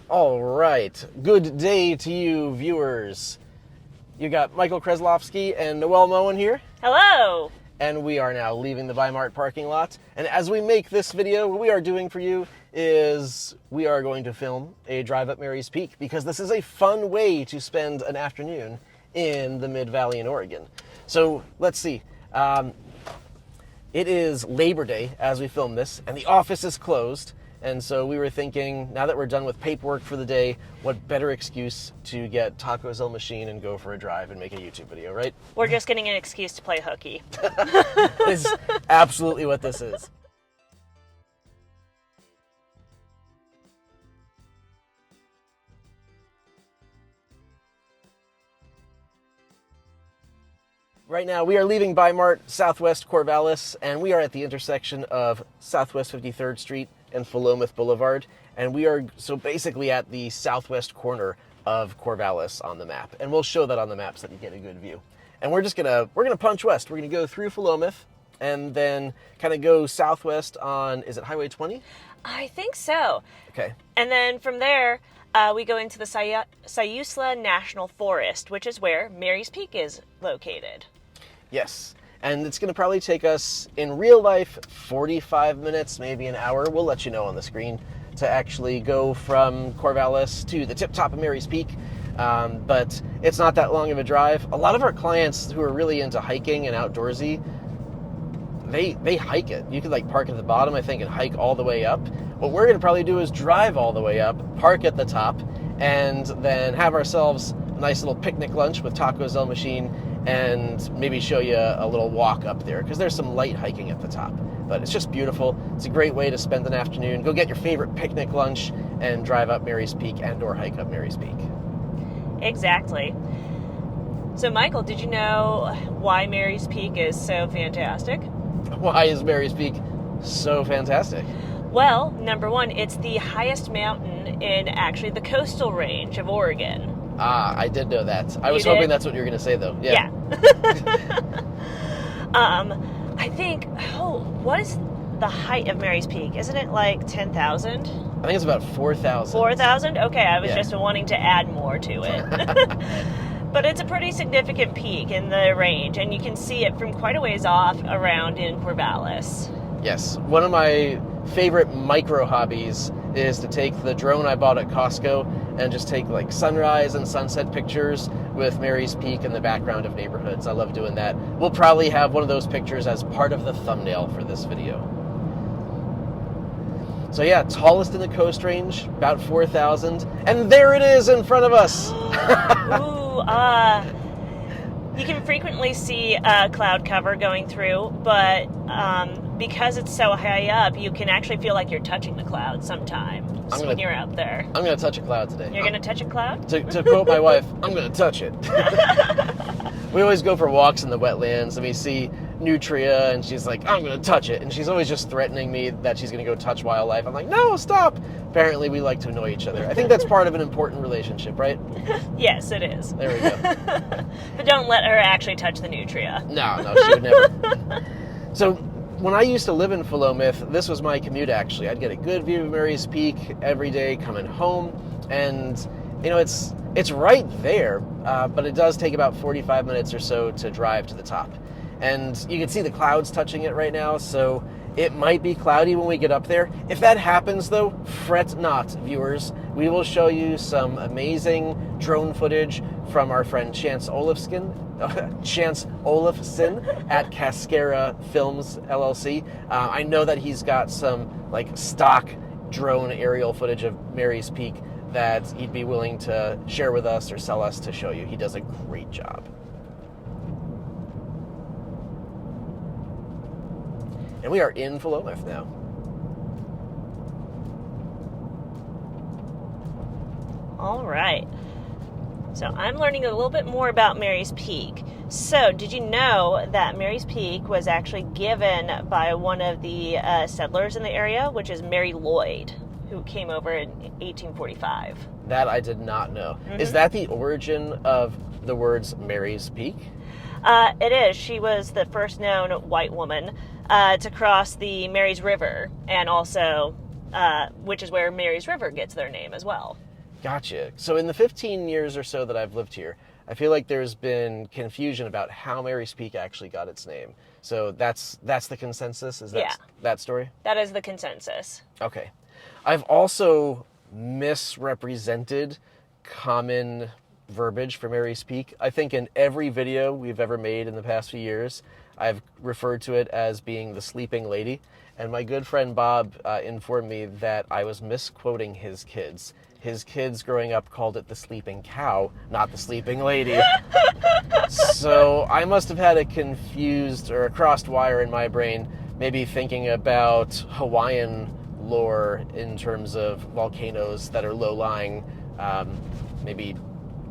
All right. Good day to you, viewers. You got Michael Krasilovsky and Noelle Moen here. Hello! And we are now leaving the Weimart parking lot. And as we make this video, what we are doing for you is we are going to film a drive up Mary's Peak, because this is a fun way to spend an afternoon in the Mid-Valley in Oregon. So let's see. It is Labor Day as we film this, and the office is closed. And so we were thinking, now that we're done with paperwork for the day, what better excuse to get Tacos El Machine and go for a drive and make a YouTube video, right? We're just getting an excuse to play hooky. Is absolutely what this is. Right now, we are leaving Weimart, southwest Corvallis, and we are at the intersection of Southwest 53rd Street and Willamette Boulevard, and we are so basically at the southwest corner of Corvallis on the map, and we'll show that on the map so that you get a good view. And we're gonna punch west. We're gonna go through Willamette and then kind of go southwest on, is it Highway 20? I think so. Okay. And then from there, we go into the Siuslaw National Forest, which is where Mary's Peak is located. Yes. And it's going to probably take us, in real life, 45 minutes, maybe an hour. We'll let you know on the screen, to actually go from Corvallis to the tip top of Mary's Peak. But it's not that long of a drive. A lot of our clients who are really into hiking and outdoorsy, they hike it. You could park at the bottom, I think, and hike all the way up. What we're going to probably do is drive all the way up, park at the top, and then have ourselves a nice little picnic lunch with Tacos El Machine, and maybe show you a little walk up there, because there's some light hiking at the top. But it's just beautiful. It's a great way to spend an afternoon. Go get your favorite picnic lunch and drive up Mary's Peak and/or hike up Mary's Peak. Exactly. So, Michael, did you know why Mary's Peak is so fantastic? Why is Mary's Peak so fantastic? Well, number one, it's the highest mountain in actually the coastal range of Oregon. Ah, I did know that. I was hoping that's what you were going to say, though. Yeah. I think, what is the height of Mary's Peak? Isn't it like 10,000? I think it's about 4,000. 4,000? Okay, I was just wanting to add more to it. But it's a pretty significant peak in the range, and you can see it from quite a ways off around in Corvallis. Yes. One of my favorite micro hobbies is to take the drone I bought at Costco and just take sunrise and sunset pictures with Mary's Peak in the background of neighborhoods. I love doing that. We'll probably have one of those pictures as part of the thumbnail for this video. So yeah, tallest in the Coast Range, about 4,000. And there it is in front of us. Ooh, you can frequently see cloud cover going through, but because it's so high up, you can actually feel like you're touching the clouds sometimes when you're out there. I'm going to touch a cloud today. You're going to touch a cloud? To quote my wife, I'm going to touch it. We always go for walks in the wetlands, and we see nutria, and she's like, I'm going to touch it. And she's always just threatening me that she's going to go touch wildlife. I'm like, no, stop. Apparently, we like to annoy each other. I think that's part of an important relationship, right? Yes, it is. There we go. But don't let her actually touch the nutria. No, she would never. So, when I used to live in Willamette, this was my commute, actually. I'd get a good view of Mary's Peak every day coming home. And, it's right there, but it does take about 45 minutes or so to drive to the top. And you can see the clouds touching it right now, so it might be cloudy when we get up there. If that happens, though, fret not, viewers. We will show you some amazing drone footage from our friend Chance Olafson at Cascara Films, LLC. I know that he's got some stock drone aerial footage of Mary's Peak that he'd be willing to share with us or sell us to show you. He does a great job. And we are in Willamette now. All right. So I'm learning a little bit more about Mary's Peak. So did you know that Mary's Peak was actually given by one of the settlers in the area, which is Mary Lloyd, who came over in 1845? That I did not know. Mm-hmm. Is that the origin of the words Mary's Peak? It is. She was the first known white woman to cross the Mary's River, and also, which is where Mary's River gets their name as well. Gotcha. So in the 15 years or so that I've lived here, I feel like there's been confusion about how Mary's Peak actually got its name. So that's the consensus? Is that that story? That is the consensus. Okay. I've also misrepresented common verbiage for Mary's Peak. I think in every video we've ever made in the past few years, I've referred to it as being the sleeping lady. And my good friend Bob informed me that I was misquoting his kids. His kids growing up called it the sleeping cow, not the sleeping lady. So I must have had a confused or a crossed wire in my brain, maybe thinking about Hawaiian lore in terms of volcanoes that are low-lying, maybe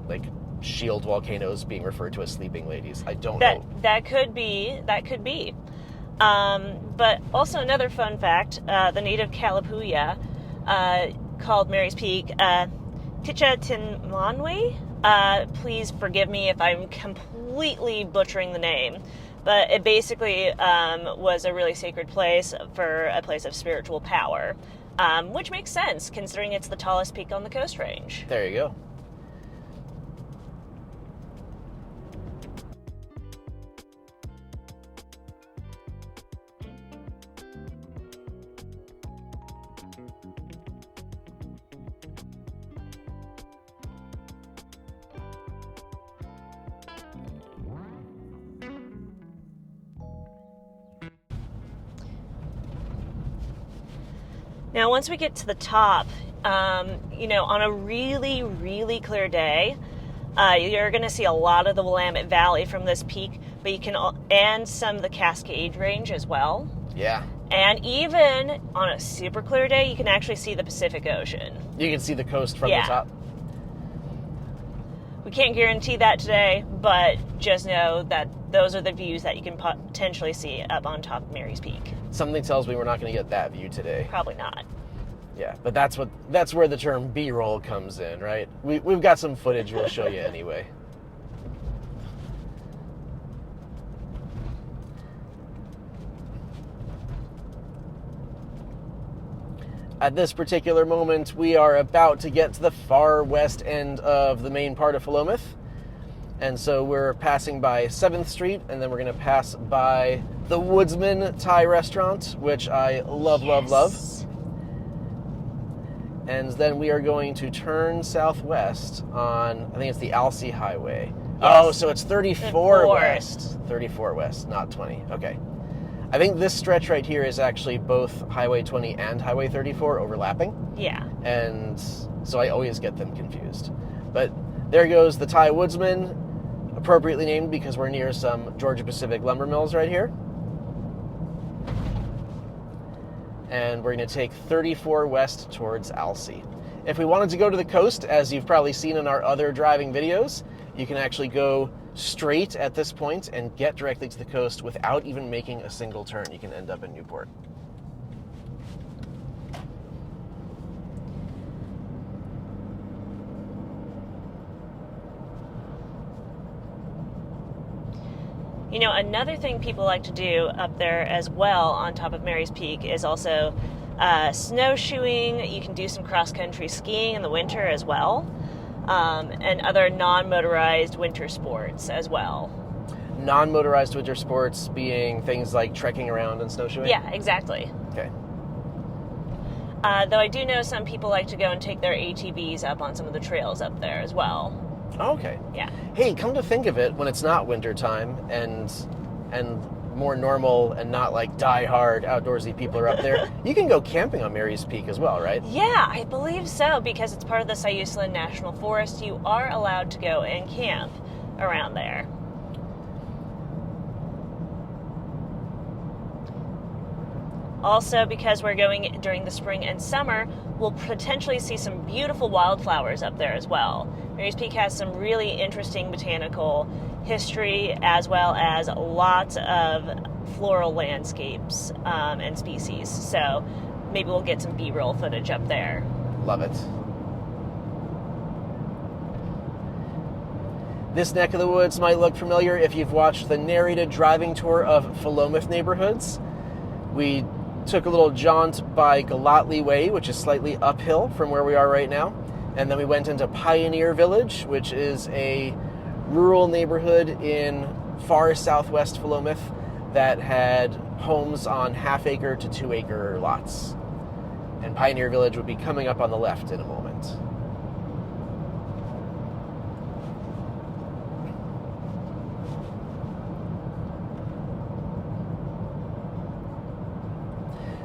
like shield volcanoes being referred to as sleeping ladies. I don't know. That could be. But also another fun fact, the native Kalapuya called Mary's Peak Ticha Tinmanwe. Please forgive me if I'm completely butchering the name. But it basically was a really sacred place for a place of spiritual power, which makes sense considering it's the tallest peak on the Coast Range. There you go. Now, once we get to the top, on a really, really clear day, you're going to see a lot of the Willamette Valley from this peak, but and some of the Cascade Range as well. Yeah. And even on a super clear day, you can actually see the Pacific Ocean. You can see the coast from the top. We can't guarantee that today, but just know that those are the views that you can potentially see up on top of Mary's Peak. Something tells me we're not going to get that view today. Probably not. Yeah, but that's where the term B-roll comes in, right? We've got some footage we'll show you anyway. At this particular moment, we are about to get to the far west end of the main part of Philomath. And so we're passing by 7th Street, and then we're going to pass by the Woodsman Thai restaurant, which I love, love, love. And then we are going to turn southwest on, I think it's the Alsea Highway. Yes. Oh, so it's 34 west. 34 west, not 20. Okay. I think this stretch right here is actually both Highway 20 and Highway 34 overlapping. Yeah. And so I always get them confused. But there goes the Thai Woodsman, appropriately named because we're near some Georgia Pacific lumber mills right here. And we're going to take 34 west towards Alsea. If we wanted to go to the coast, as you've probably seen in our other driving videos, you can actually go straight at this point and get directly to the coast without even making a single turn. You can end up in Newport. You know, another thing people like to do up there as well on top of Mary's Peak is also snowshoeing. You can do some cross-country skiing in the winter as well, and other non-motorized winter sports as well. Non-motorized winter sports being things like trekking around and snowshoeing? Yeah, exactly. Okay. Though I do know some people like to go and take their ATVs up on some of the trails up there as well. Oh, okay. Yeah. Hey, come to think of it, when it's not winter time and more normal and not like die-hard outdoorsy people are up there, you can go camping on Mary's Peak as well, right? Yeah, I believe so, because it's part of the Siuslaw National Forest. You are allowed to go and camp around there. Also, because we're going during the spring and summer, we'll potentially see some beautiful wildflowers up there as well. Mary's Peak has some really interesting botanical history, as well as lots of floral landscapes and species. So maybe we'll get some B-roll footage up there. Love it. This neck of the woods might look familiar if you've watched the narrated driving tour of Philomath neighborhoods. We took a little jaunt by Galatly Way, which is slightly uphill from where we are right now, And then we went into Pioneer Village, which is a rural neighborhood in far southwest Willamette that had homes on half-acre to 2-acre lots. And Pioneer Village would be coming up on the left in a moment.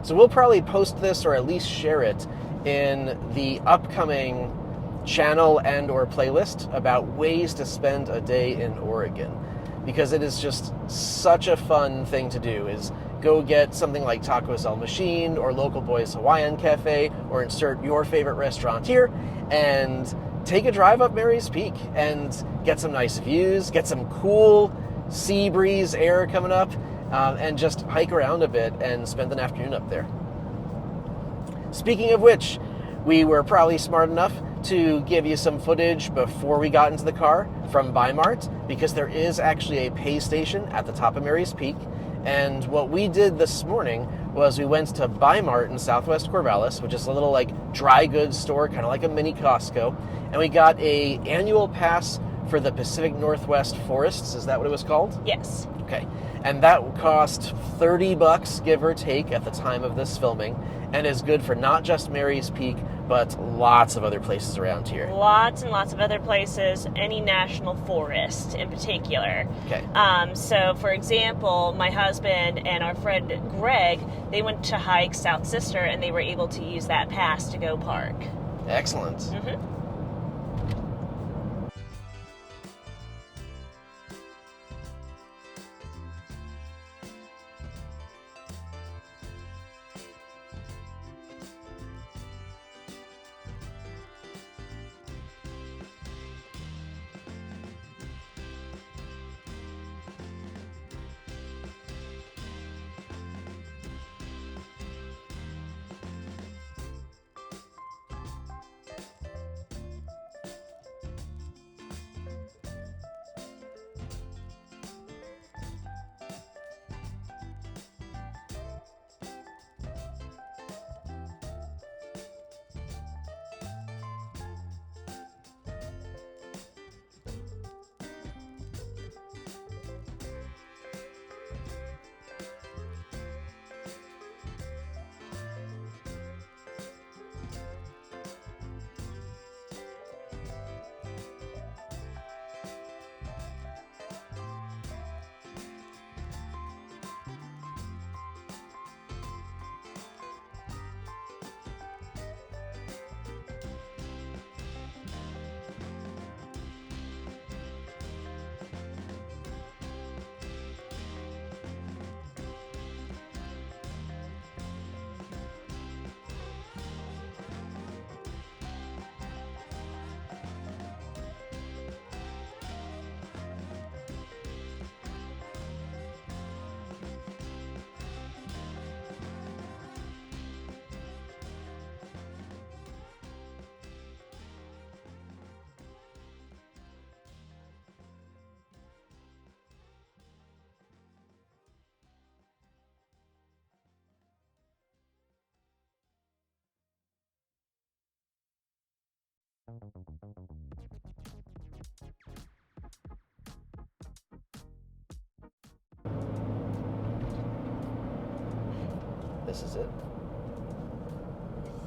So we'll probably post this or at least share it in the upcoming channel and or playlist about ways to spend a day in Oregon, because it is just such a fun thing to do. Is go get something like Tacos El Machine or Local Boys Hawaiian Cafe, or insert your favorite restaurant here, and take a drive up Mary's Peak and get some nice views, get some cool sea breeze air coming up, and just hike around a bit and spend an afternoon up there. Speaking of which, we were probably smart enough to give you some footage before we got into the car from Bi-Mart, because there is actually a pay station at the top of Mary's Peak. And what we did this morning was we went to Bi-Mart in southwest Corvallis, which is a little like dry goods store, kind of like a mini Costco, and we got a annual pass for the Pacific Northwest Forests. Is that what it was called? Yes. Okay. And that cost $30, give or take, at the time of this filming, and is good for not just Mary's Peak, but lots of other places around here. Lots and lots of other places, any national forest in particular. Okay. So, for example, my husband and our friend Greg, they went to hike South Sister, and they were able to use that pass to go park. Excellent. Mm-hmm. This is it.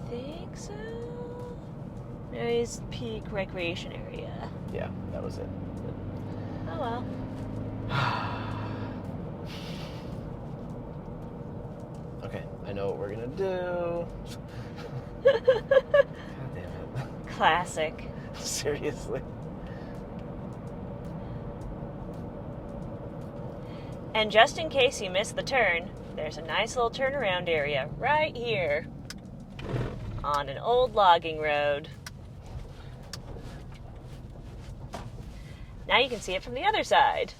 I think so. Mary's Peak Recreation Area. Yeah, that was it. Oh well. Okay, I know what we're gonna do. God damn it. Classic. Seriously. And just in case you missed the turn, there's a nice little turnaround area right here on an old logging road. Now you can see it from the other side.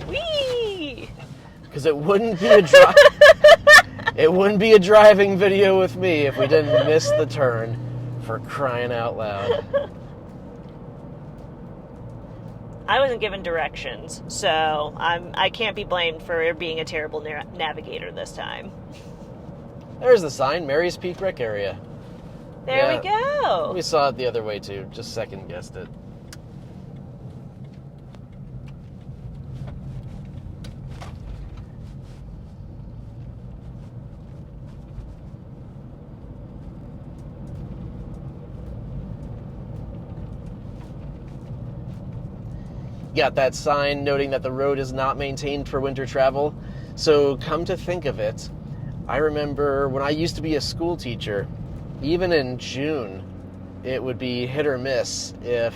Whee! Because it wouldn't be a it wouldn't be a driving video with me if we didn't miss the turn, for crying out loud. I wasn't given directions, so I can't be blamed for being a terrible navigator this time. There's the sign, Mary's Peak Rec Area. There we go. We saw it the other way too. Just second guessed it. Got that sign noting that the road is not maintained for winter travel. So come to think of it, I remember when I used to be a school teacher, even in June, it would be hit or miss if,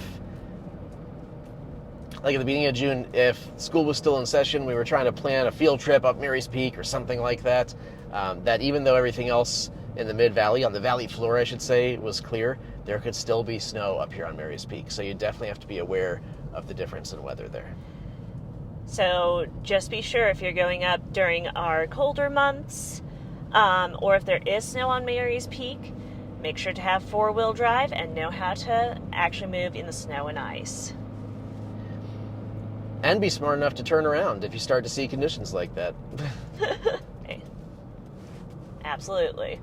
like at the beginning of June, if school was still in session, we were trying to plan a field trip up Mary's Peak or something like that, that even though everything else in the mid-valley, on the valley floor I should say, was clear, there could still be snow up here on Mary's Peak. So you definitely have to be aware of the difference in weather there. So just be sure if you're going up during our colder months, or if there is snow on Mary's Peak, make sure to have four-wheel drive and know how to actually move in the snow and ice. And be smart enough to turn around if you start to see conditions like that. Hey. Absolutely.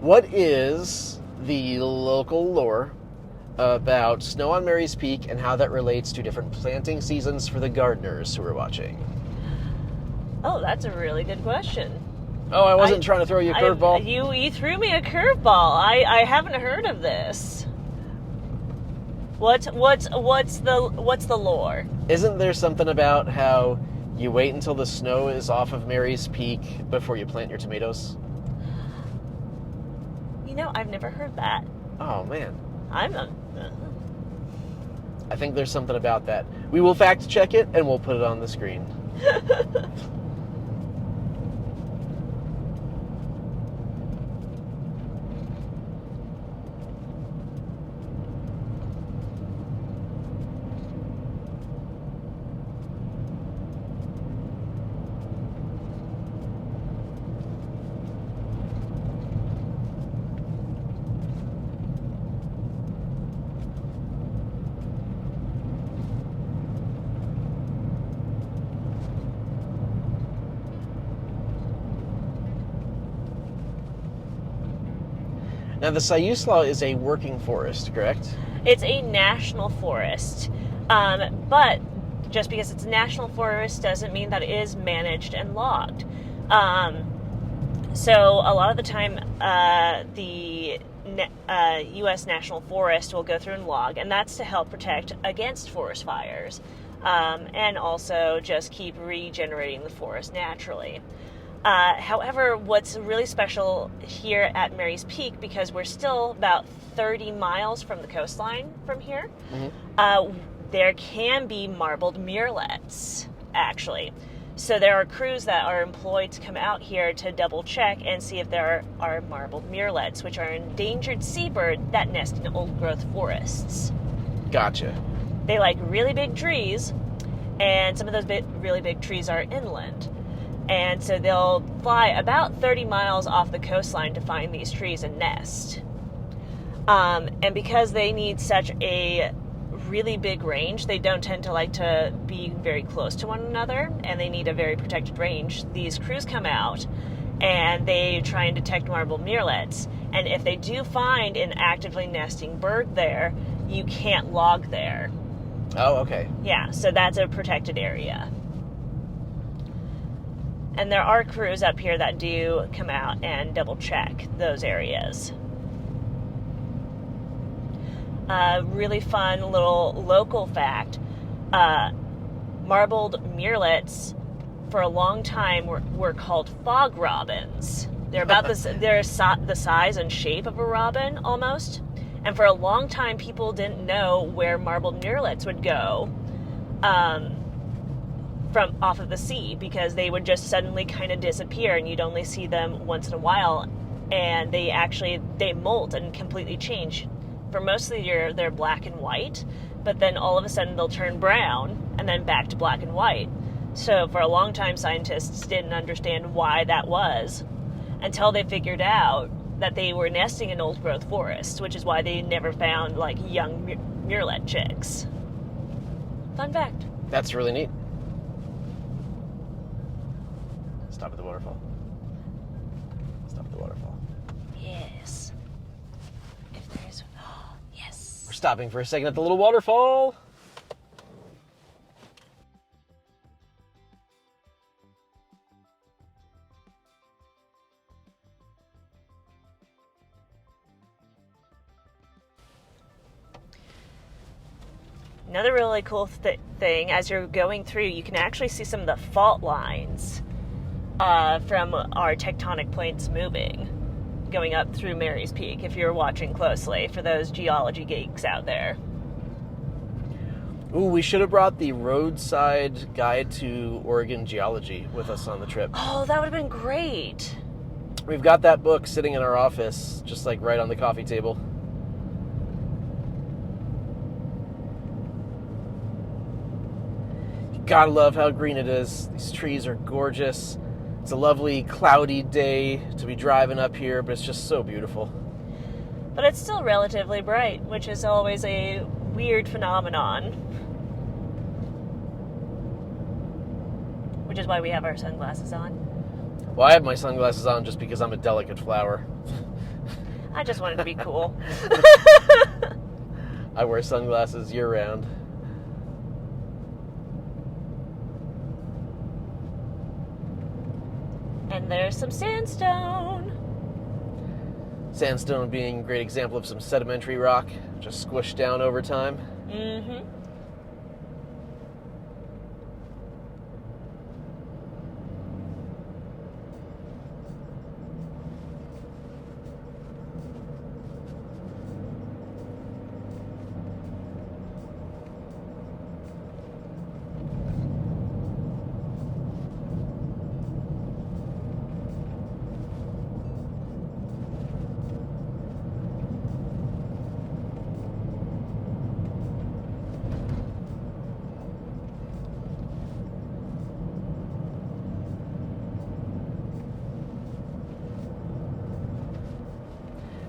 What is the local lore about snow on Mary's Peak and how that relates to different planting seasons for the gardeners who are watching? Oh, that's a really good question. Oh, I wasn't trying to throw you a curveball. You threw me a curveball. I haven't heard of this. What's the lore? Isn't there something about how you wait until the snow is off of Mary's Peak before you plant your tomatoes? You know, I've never heard that. Oh, man. I think there's something about that. We will fact check it and we'll put it on the screen. Now, the Siuslaw is a working forest, correct? It's a national forest, but just because it's a national forest doesn't mean that it is managed and logged. So a lot of the time, the U.S. National Forest will go through and log, and that's to help protect against forest fires, and also just keep regenerating the forest naturally. However, what's really special here at Mary's Peak, because we're still about 30 miles from the coastline from here, there can be marbled murrelets, actually. So there are crews that are employed to come out here to double check and see if there are marbled murrelets, which are endangered seabird that nest in old growth forests. Gotcha. They like really big trees, and some of those really big trees are inland. And so they'll fly about 30 miles off the coastline to find these trees and nest. And because they need such a really big range, they don't tend to like to be very close to one another, and they need a very protected range. These crews come out and they try and detect marbled murrelets. And if they do find an actively nesting bird there, you can't log there. Oh, okay. Yeah, so that's a protected area. And there are crews up here that do come out and double check those areas. Really fun little local fact. Marbled murrelets for a long time were called fog robins. They're about they're the size and shape of a robin almost. And for a long time people didn't know where marbled murrelets would go. From off of the sea, because they would just suddenly kind of disappear and you'd only see them once in a while, and they molt and completely change. For most of the year they're black and white, but then all of a sudden they'll turn brown and then back to black and white. So for a long time scientists didn't understand why that was, until they figured out that they were nesting in old growth forests, which is why they never found like young murrelet chicks. Fun fact. That's really neat. Stop at the waterfall. Stop at the waterfall. Yes. stopping for a second at the little waterfall. Another really cool thing, as you're going through, you can actually see some of the fault lines from our tectonic plates moving, going up through Mary's Peak, if you're watching closely, for those geology geeks out there. Ooh, we should have brought the roadside guide to Oregon geology with us on the trip. Oh, that would have been great. We've got that book sitting in our office, just like right on the coffee table. Gotta love how green it is. These trees are gorgeous. It's a lovely cloudy day to be driving up here, but it's just so beautiful. But it's still relatively bright, which is always a weird phenomenon. Which is why we have our sunglasses on. Well, I have my sunglasses on just because I'm a delicate flower. I just wanted to be cool. I wear sunglasses year-round. And there's some sandstone. Sandstone being a great example of some sedimentary rock, just squished down over time. Mm-hmm.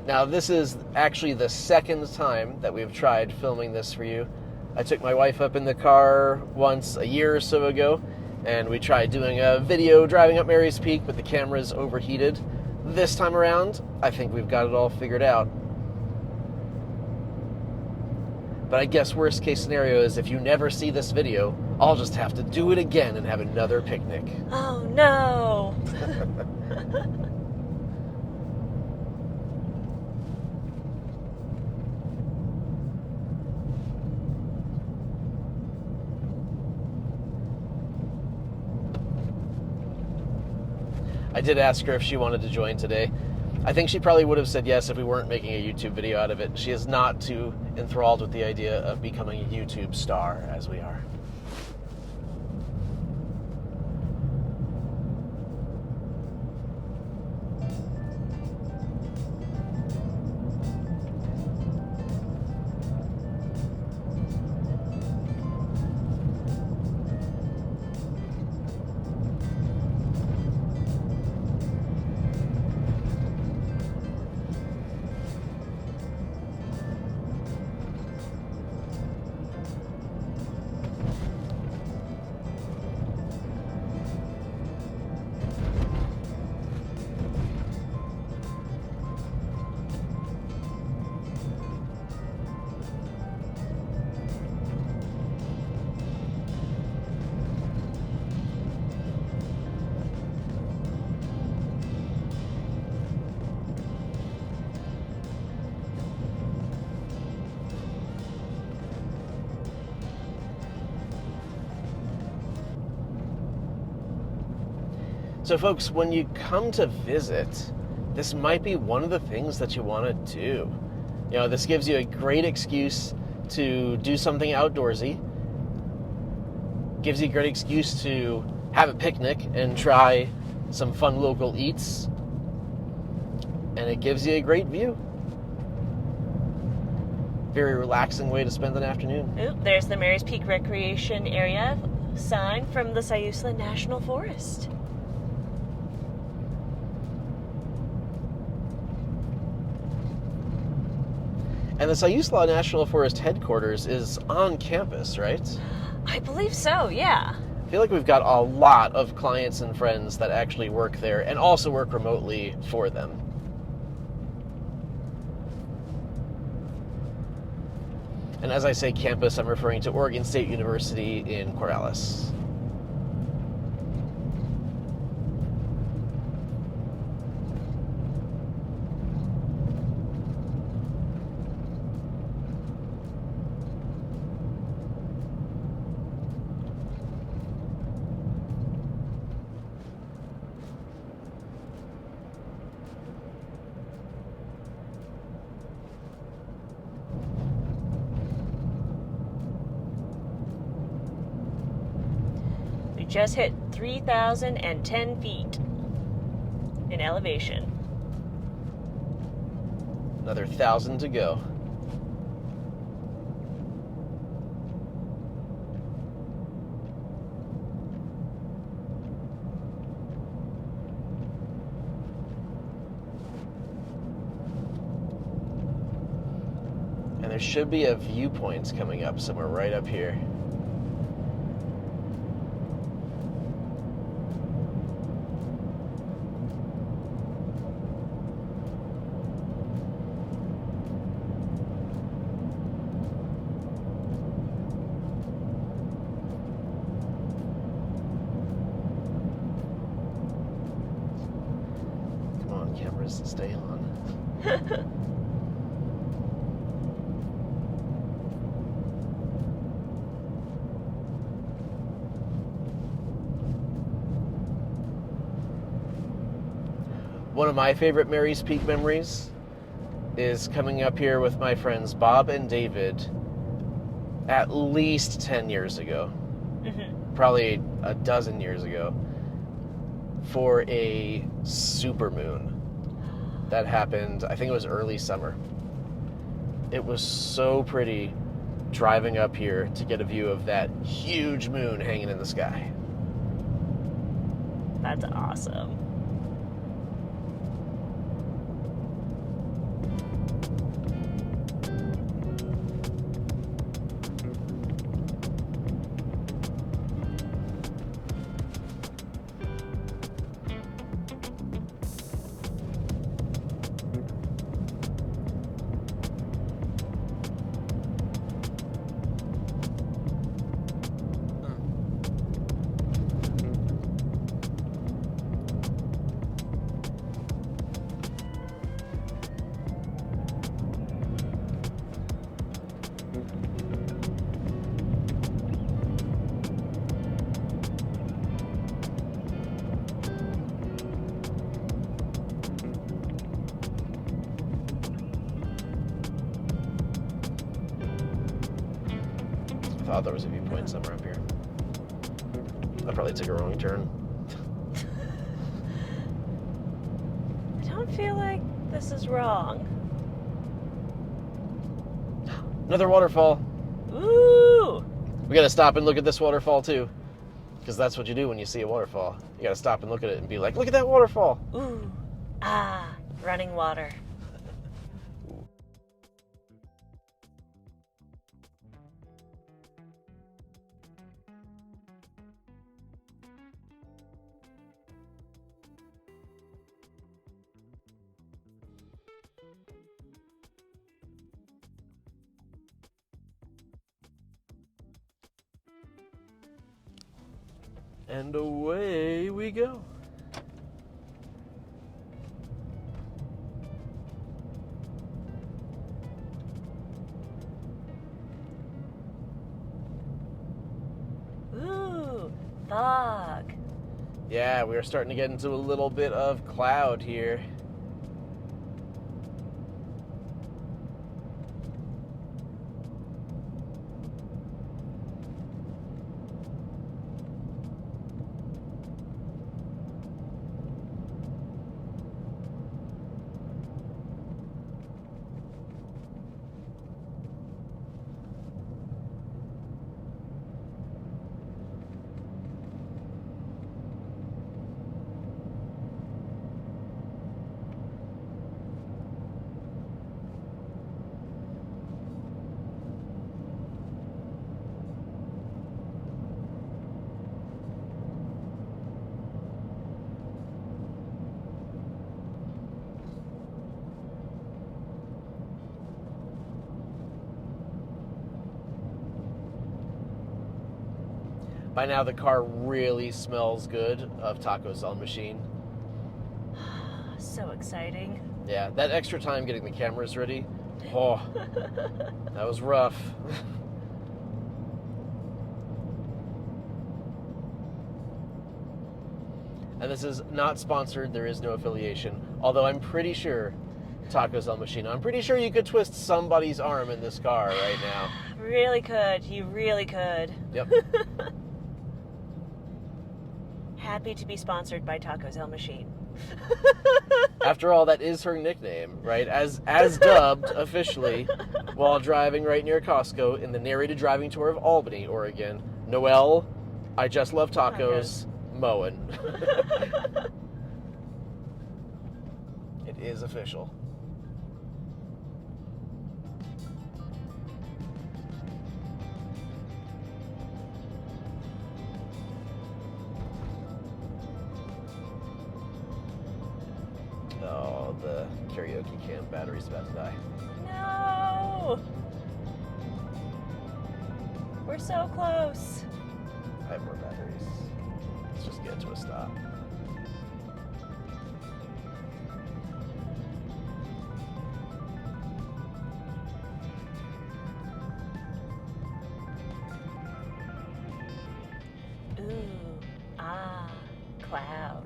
Now, this is actually the second time that we've tried filming this for you. I took my wife up in the car once a year or so ago, and we tried doing a video driving up Mary's Peak, but the camera's overheated. This time around, I think we've got it all figured out. But I guess worst case scenario is if you never see this video, I'll just have to do it again and have another picnic. Oh, no. I did ask her if she wanted to join today. I think she probably would have said yes if we weren't making a YouTube video out of it. She is not too enthralled with the idea of becoming a YouTube star, as we are. So folks, when you come to visit, this might be one of the things that you want to do. You know, this gives you a great excuse to do something outdoorsy. Gives you a great excuse to have a picnic and try some fun local eats. And it gives you a great view. Very relaxing way to spend an afternoon. Oop, there's the Mary's Peak Recreation Area sign from the Siuslaw National Forest. And the Siuslaw National Forest headquarters is on campus, right? I believe so, yeah. I feel like we've got a lot of clients and friends that actually work there and also work remotely for them. And as I say campus, I'm referring to Oregon State University in Corvallis. We just hit 3,010 feet in elevation. Another 1,000 to go. And there should be a viewpoints coming up somewhere right up here. Come on, cameras, stay on. One of my favorite Mary's Peak memories is coming up here with my friends Bob and David at least 10 years ago, probably a dozen years ago, for a supermoon that happened, I think it was early summer. It was so pretty driving up here to get a view of that huge moon hanging in the sky. That's awesome. I thought there was a viewpoint somewhere up here. I probably took a wrong turn. I don't feel like this is wrong. Another waterfall. Ooh! We gotta stop and look at this waterfall too. Because that's what you do when you see a waterfall. You gotta stop and look at it and be like, look at that waterfall. Ooh. Ah, running water. And away we go. Ooh, fog. Yeah, we are starting to get into a little bit of cloud here. By now, the car really smells good of Taco Cell Machine. So exciting. Yeah, that extra time getting the cameras ready, oh, that was rough. And this is not sponsored, there is no affiliation. Although I'm pretty sure, Taco Cell Machine, I'm pretty sure you could twist somebody's arm in this car right now. Really could. You really could. Yep. Happy to be sponsored by Taco Cell Machine. After all, that is her nickname, right? As dubbed officially while driving right near Costco in the narrated driving tour of Albany, Oregon. Noelle, I just love tacos. Mowing. It is official. Oh, the karaoke can battery's about to die. No! We're so close. I have more batteries. Let's just get to a stop. Ooh, cloud.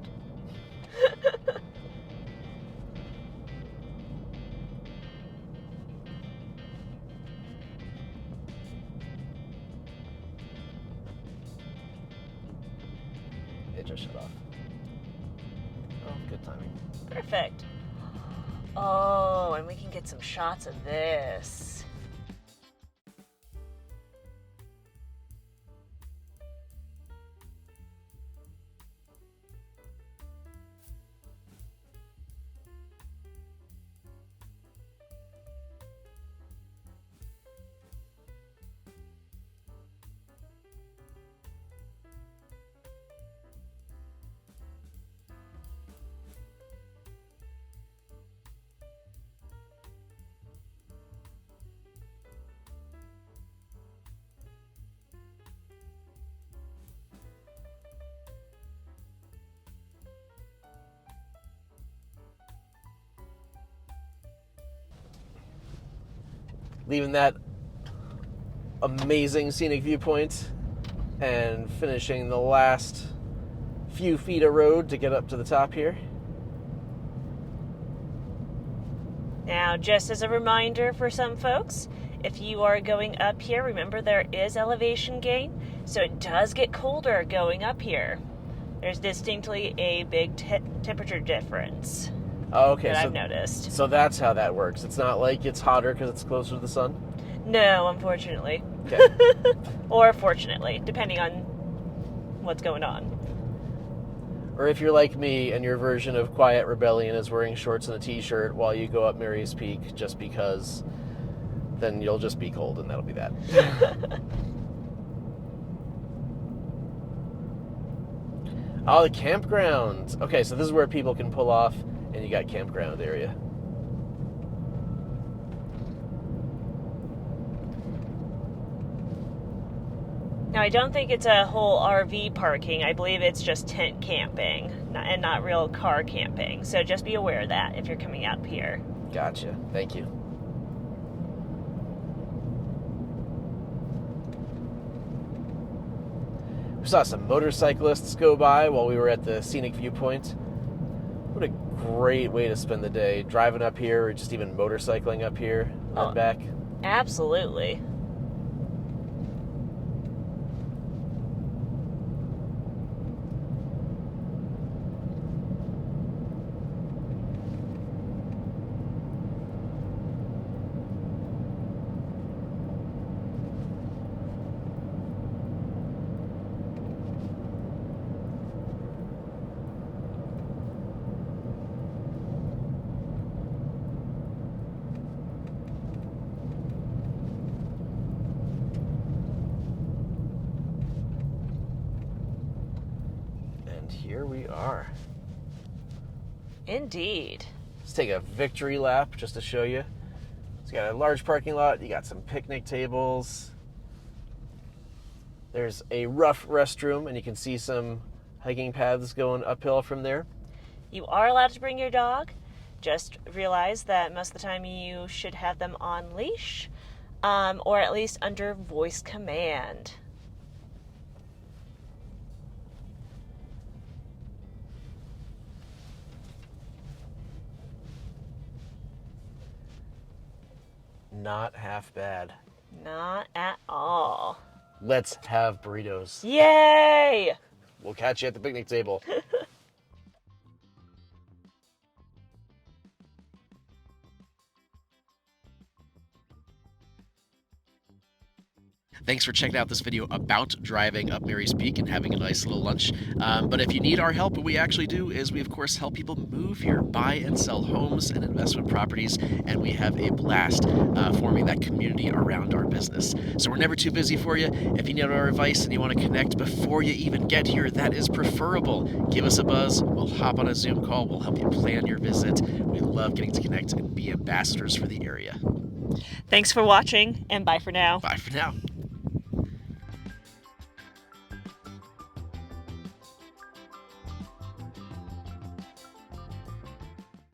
It just shut off. Oh, good timing. Perfect. Oh, and we can get some shots of this. Leaving that amazing scenic viewpoint and finishing the last few feet of road to get up to the top here. Now, just as a reminder for some folks, if you are going up here, remember there is elevation gain, so it does get colder going up here. There's distinctly a big temperature difference. Oh, okay. That I've noticed. So that's how that works. It's not like it's hotter because it's closer to the sun? No, unfortunately. Okay. Or fortunately, depending on what's going on. Or if you're like me and your version of Quiet Rebellion is wearing shorts and a t-shirt while you go up Mary's Peak just because, then you'll just be cold and that'll be that. Oh, the campground. Okay, so this is where people can pull off and you got campground area. Now, I don't think it's a whole RV parking. I believe it's just tent camping and not real car camping. So just be aware of that if you're coming out here. Gotcha. Thank you. We saw some motorcyclists go by while we were at the scenic viewpoint. What a great way to spend the day, driving up here or just even motorcycling up here and back. Absolutely. Here we are. Indeed. Let's take a victory lap just to show you. It's got a large parking lot. You got some picnic tables. There's a rough restroom, and you can see some hiking paths going uphill from there. You are allowed to bring your dog. Just realize that most of the time you should have them on leash, or at least under voice command. Not half bad. Not at all. Let's have burritos. Yay! We'll catch you at the picnic table. Thanks for checking out this video about driving up Mary's Peak and having a nice little lunch. But if you need our help, what we actually do is we, of course, help people move here, buy and sell homes and investment properties, and we have a blast forming that community around our business. So we're never too busy for you. If you need our advice and you want to connect before you even get here, that is preferable. Give us a buzz. We'll hop on a Zoom call. We'll help you plan your visit. We love getting to connect and be ambassadors for the area. Thanks for watching, and bye for now. Bye for now.